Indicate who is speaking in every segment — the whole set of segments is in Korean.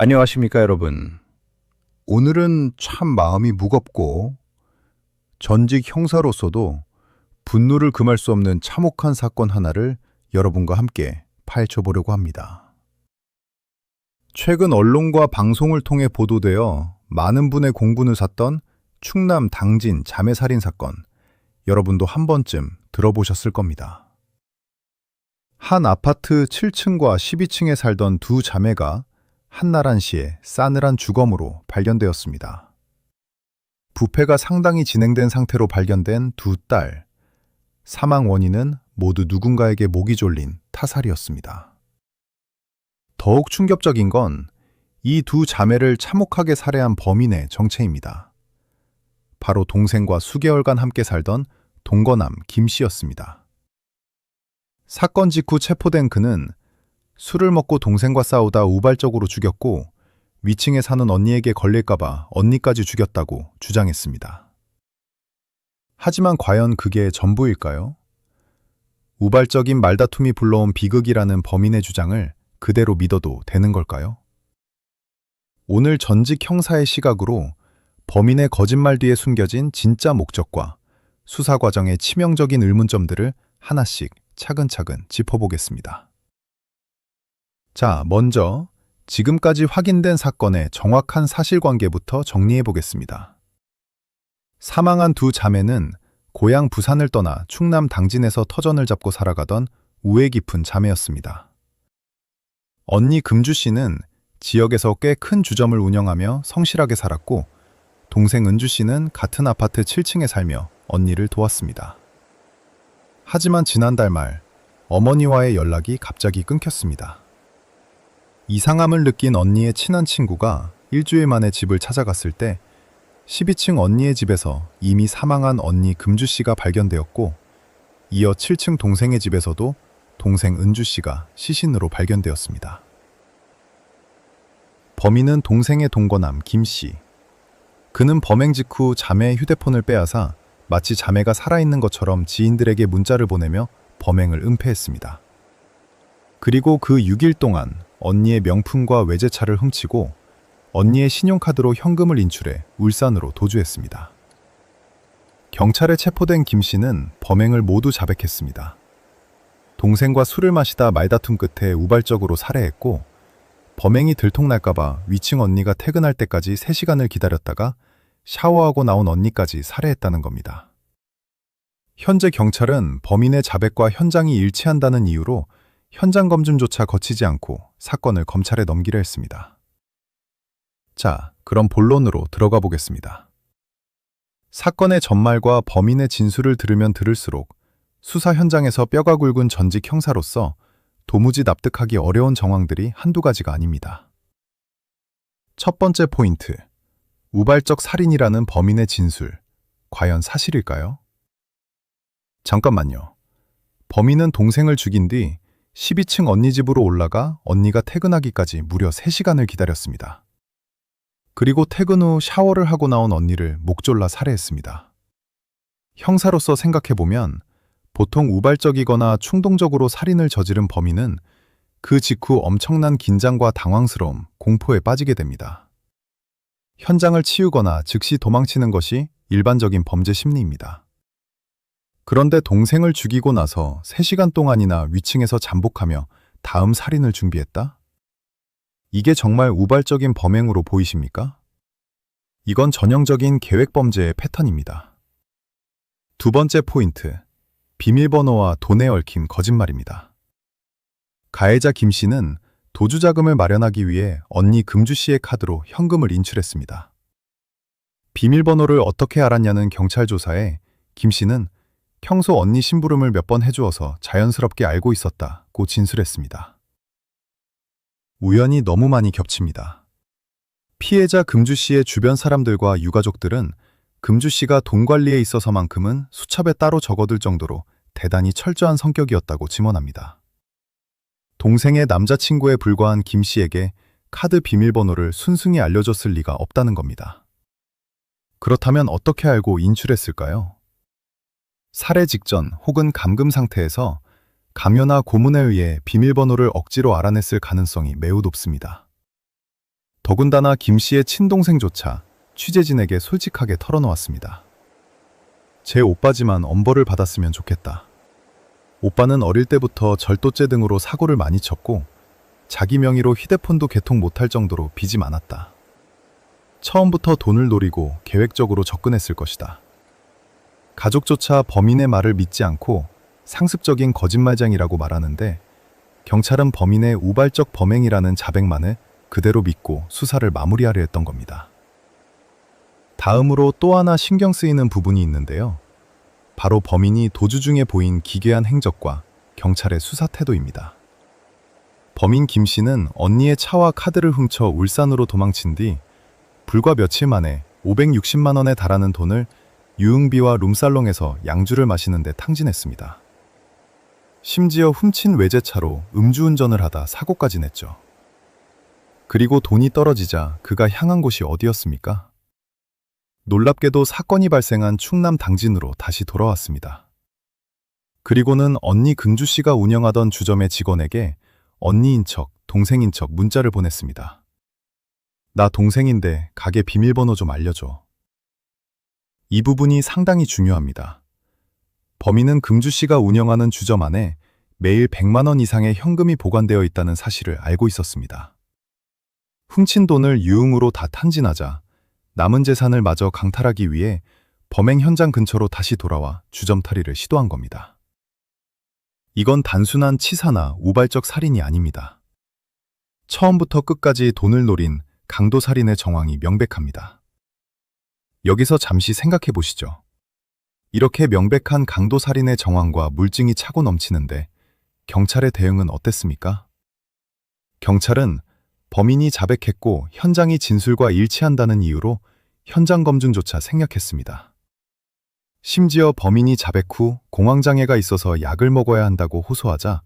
Speaker 1: 안녕하십니까, 여러분. 오늘은 참 마음이 무겁고 전직 형사로서도 분노를 금할 수 없는 참혹한 사건 하나를 여러분과 함께 파헤쳐 보려고 합니다. 최근 언론과 방송을 통해 보도되어 많은 분의 공분을 샀던 충남 당진 자매살인 사건, 여러분도 한 번쯤 들어보셨을 겁니다. 한 아파트 7층과 12층에 살던 두 자매가 한나란시에 싸늘한 주검으로 발견되었습니다. 부패가 상당히 진행된 상태로 발견된 두 딸, 사망 원인은 모두 누군가에게 목이 졸린 타살이었습니다. 더욱 충격적인 건 이 두 자매를 참혹하게 살해한 범인의 정체입니다. 바로 동생과 수개월간 함께 살던 동거남 김 씨였습니다. 사건 직후 체포된 그는 술을 먹고 동생과 싸우다 우발적으로 죽였고 위층에 사는 언니에게 걸릴까봐 언니까지 죽였다고 주장했습니다. 하지만 과연 그게 전부일까요? 우발적인 말다툼이 불러온 비극이라는 범인의 주장을 그대로 믿어도 되는 걸까요? 오늘 전직 형사의 시각으로 범인의 거짓말 뒤에 숨겨진 진짜 목적과 수사 과정의 치명적인 의문점들을 하나씩 차근차근 짚어보겠습니다. 자, 먼저 지금까지 확인된 사건의 정확한 사실관계부터 정리해 보겠습니다. 사망한 두 자매는 고향 부산을 떠나 충남 당진에서 터전을 잡고 살아가던 우애 깊은 자매였습니다. 언니 금주 씨는 지역에서 꽤 큰 주점을 운영하며 성실하게 살았고, 동생 은주 씨는 같은 아파트 7층에 살며 언니를 도왔습니다. 하지만 지난달 말 어머니와의 연락이 갑자기 끊겼습니다. 이상함을 느낀 언니의 친한 친구가 일주일 만에 집을 찾아갔을 때 12층 언니의 집에서 이미 사망한 언니 금주 씨가 발견되었고, 이어 7층 동생의 집에서도 동생 은주 씨가 시신으로 발견되었습니다. 범인은 동생의 동거남 김 씨. 그는 범행 직후 자매의 휴대폰을 빼앗아 마치 자매가 살아있는 것처럼 지인들에게 문자를 보내며 범행을 은폐했습니다. 그리고 그 6일 동안 언니의 명품과 외제차를 훔치고 언니의 신용카드로 현금을 인출해 울산으로 도주했습니다. 경찰에 체포된 김 씨는 범행을 모두 자백했습니다. 동생과 술을 마시다 말다툼 끝에 우발적으로 살해했고, 범행이 들통날까봐 위층 언니가 퇴근할 때까지 3시간을 기다렸다가 샤워하고 나온 언니까지 살해했다는 겁니다. 현재 경찰은 범인의 자백과 현장이 일치한다는 이유로 현장 검증조차 거치지 않고 사건을 검찰에 넘기려 했습니다. 자, 그럼 본론으로 들어가 보겠습니다. 사건의 전말과 범인의 진술을 들으면 들을수록 수사 현장에서 뼈가 굵은 전직 형사로서 도무지 납득하기 어려운 정황들이 한두 가지가 아닙니다. 첫 번째 포인트, 우발적 살인이라는 범인의 진술, 과연 사실일까요? 잠깐만요. 범인은 동생을 죽인 뒤 12층 언니 집으로 올라가 언니가 퇴근하기까지 무려 3시간을 기다렸습니다. 그리고 퇴근 후 샤워를 하고 나온 언니를 목 졸라 살해했습니다. 형사로서 생각해보면 보통 우발적이거나 충동적으로 살인을 저지른 범인은 그 직후 엄청난 긴장과 당황스러움, 공포에 빠지게 됩니다. 현장을 치우거나 즉시 도망치는 것이 일반적인 범죄 심리입니다. 그런데 동생을 죽이고 나서 3시간 동안이나 위층에서 잠복하며 다음 살인을 준비했다? 이게 정말 우발적인 범행으로 보이십니까? 이건 전형적인 계획범죄의 패턴입니다. 두 번째 포인트, 비밀번호와 돈에 얽힌 거짓말입니다. 가해자 김 씨는 도주자금을 마련하기 위해 언니 금주 씨의 카드로 현금을 인출했습니다. 비밀번호를 어떻게 알았냐는 경찰 조사에 김 씨는 평소 언니 심부름을 몇 번 해주어서 자연스럽게 알고 있었다고 진술했습니다. 우연이 너무 많이 겹칩니다. 피해자 금주 씨의 주변 사람들과 유가족들은 금주 씨가 돈 관리에 있어서만큼은 수첩에 따로 적어둘 정도로 대단히 철저한 성격이었다고 증언합니다. 동생의 남자친구에 불과한 김 씨에게 카드 비밀번호를 순순히 알려줬을 리가 없다는 겁니다. 그렇다면 어떻게 알고 인출했을까요? 살해 직전 혹은 감금 상태에서 강요나 고문에 의해 비밀번호를 억지로 알아냈을 가능성이 매우 높습니다. 더군다나 김 씨의 친동생조차 취재진에게 솔직하게 털어놓았습니다. 제 오빠지만 엄벌을 받았으면 좋겠다. 오빠는 어릴 때부터 절도죄 등으로 사고를 많이 쳤고 자기 명의로 휴대폰도 개통 못할 정도로 빚이 많았다. 처음부터 돈을 노리고 계획적으로 접근했을 것이다. 가족조차 범인의 말을 믿지 않고 상습적인 거짓말쟁이라고 말하는데 경찰은 범인의 우발적 범행이라는 자백만을 그대로 믿고 수사를 마무리하려 했던 겁니다. 다음으로 또 하나 신경 쓰이는 부분이 있는데요. 바로 범인이 도주 중에 보인 기괴한 행적과 경찰의 수사 태도입니다. 범인 김 씨는 언니의 차와 카드를 훔쳐 울산으로 도망친 뒤 불과 며칠 만에 560만 원에 달하는 돈을 유흥비와 룸살롱에서 양주를 마시는 데 탕진했습니다. 심지어 훔친 외제차로 음주운전을 하다 사고까지 냈죠. 그리고 돈이 떨어지자 그가 향한 곳이 어디였습니까? 놀랍게도 사건이 발생한 충남 당진으로 다시 돌아왔습니다. 그리고는 언니 금주 씨가 운영하던 주점의 직원에게 언니인 척, 동생인 척 문자를 보냈습니다. 나 동생인데 가게 비밀번호 좀 알려줘. 이 부분이 상당히 중요합니다. 범인은 금주 씨가 운영하는 주점 안에 매일 100만 원 이상의 현금이 보관되어 있다는 사실을 알고 있었습니다. 훔친 돈을 유흥으로 다 탕진하자 남은 재산을 마저 강탈하기 위해 범행 현장 근처로 다시 돌아와 주점 탈의를 시도한 겁니다. 이건 단순한 치사나 우발적 살인이 아닙니다. 처음부터 끝까지 돈을 노린 강도살인의 정황이 명백합니다. 여기서 잠시 생각해 보시죠. 이렇게 명백한 강도살인의 정황과 물증이 차고 넘치는데 경찰의 대응은 어땠습니까? 경찰은 범인이 자백했고 현장이 진술과 일치한다는 이유로 현장 검증조차 생략했습니다. 심지어 범인이 자백 후 공황장애가 있어서 약을 먹어야 한다고 호소하자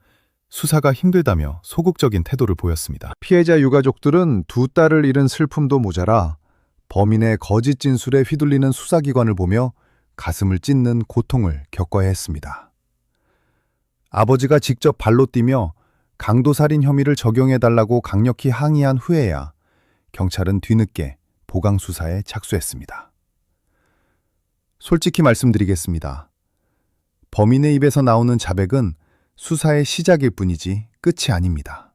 Speaker 1: 수사가 힘들다며 소극적인 태도를 보였습니다.
Speaker 2: 피해자 유가족들은 두 딸을 잃은 슬픔도 모자라 범인의 거짓 진술에 휘둘리는 수사기관을 보며 가슴을 찢는 고통을 겪어야 했습니다. 아버지가 직접 발로 뛰며 강도살인 혐의를 적용해달라고 강력히 항의한 후에야 경찰은 뒤늦게 보강 수사에 착수했습니다. 솔직히 말씀드리겠습니다. 범인의 입에서 나오는 자백은 수사의 시작일 뿐이지 끝이 아닙니다.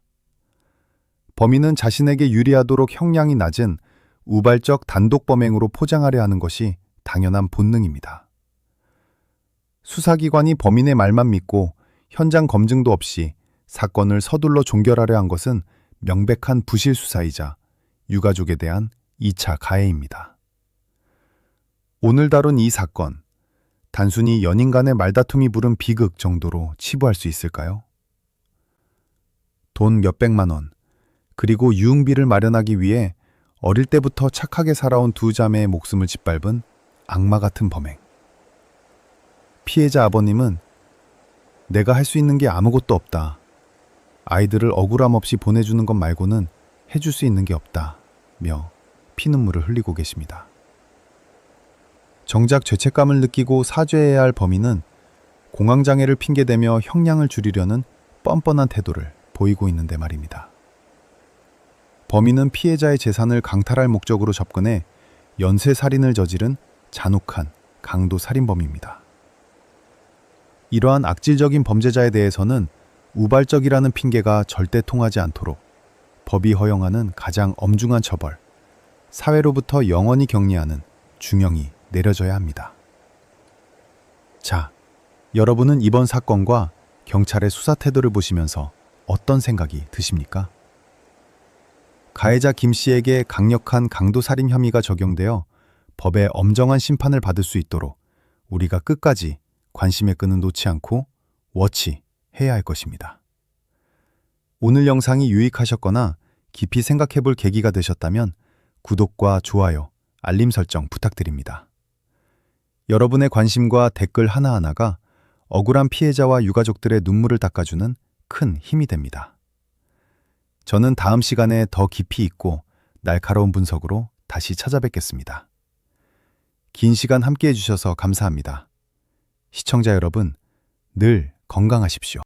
Speaker 2: 범인은 자신에게 유리하도록 형량이 낮은 우발적 단독 범행으로 포장하려 하는 것이 당연한 본능입니다. 수사기관이 범인의 말만 믿고 현장 검증도 없이 사건을 서둘러 종결하려 한 것은 명백한 부실 수사이자 유가족에 대한 2차 가해입니다. 오늘 다룬 이 사건, 단순히 연인 간의 말다툼이 부른 비극 정도로 치부할 수 있을까요? 돈 몇백만 원, 그리고 유흥비를 마련하기 위해 어릴 때부터 착하게 살아온 두 자매의 목숨을 짓밟은 악마 같은 범행. 피해자 아버님은 내가 할 수 있는 게 아무것도 없다. 아이들을 억울함 없이 보내주는 것 말고는 해줄 수 있는 게 없다며 피눈물을 흘리고 계십니다. 정작 죄책감을 느끼고 사죄해야 할 범인은 공황장애를 핑계대며 형량을 줄이려는 뻔뻔한 태도를 보이고 있는데 말입니다. 범인은 피해자의 재산을 강탈할 목적으로 접근해 연쇄살인을 저지른 잔혹한 강도살인범입니다. 이러한 악질적인 범죄자에 대해서는 우발적이라는 핑계가 절대 통하지 않도록 법이 허용하는 가장 엄중한 처벌, 사회로부터 영원히 격리하는 중형이 내려져야 합니다. 자, 여러분은 이번 사건과 경찰의 수사 태도를 보시면서 어떤 생각이 드십니까? 가해자 김 씨에게 강력한 강도살인 혐의가 적용되어 법의 엄정한 심판을 받을 수 있도록 우리가 끝까지 관심의 끈은 놓지 않고 워치해야 할 것입니다. 오늘 영상이 유익하셨거나 깊이 생각해 볼 계기가 되셨다면 구독과 좋아요, 알림 설정 부탁드립니다. 여러분의 관심과 댓글 하나하나가 억울한 피해자와 유가족들의 눈물을 닦아주는 큰 힘이 됩니다. 저는 다음 시간에 더 깊이 있고 날카로운 분석으로 다시 찾아뵙겠습니다. 긴 시간 함께 해주셔서 감사합니다. 시청자 여러분, 늘 건강하십시오.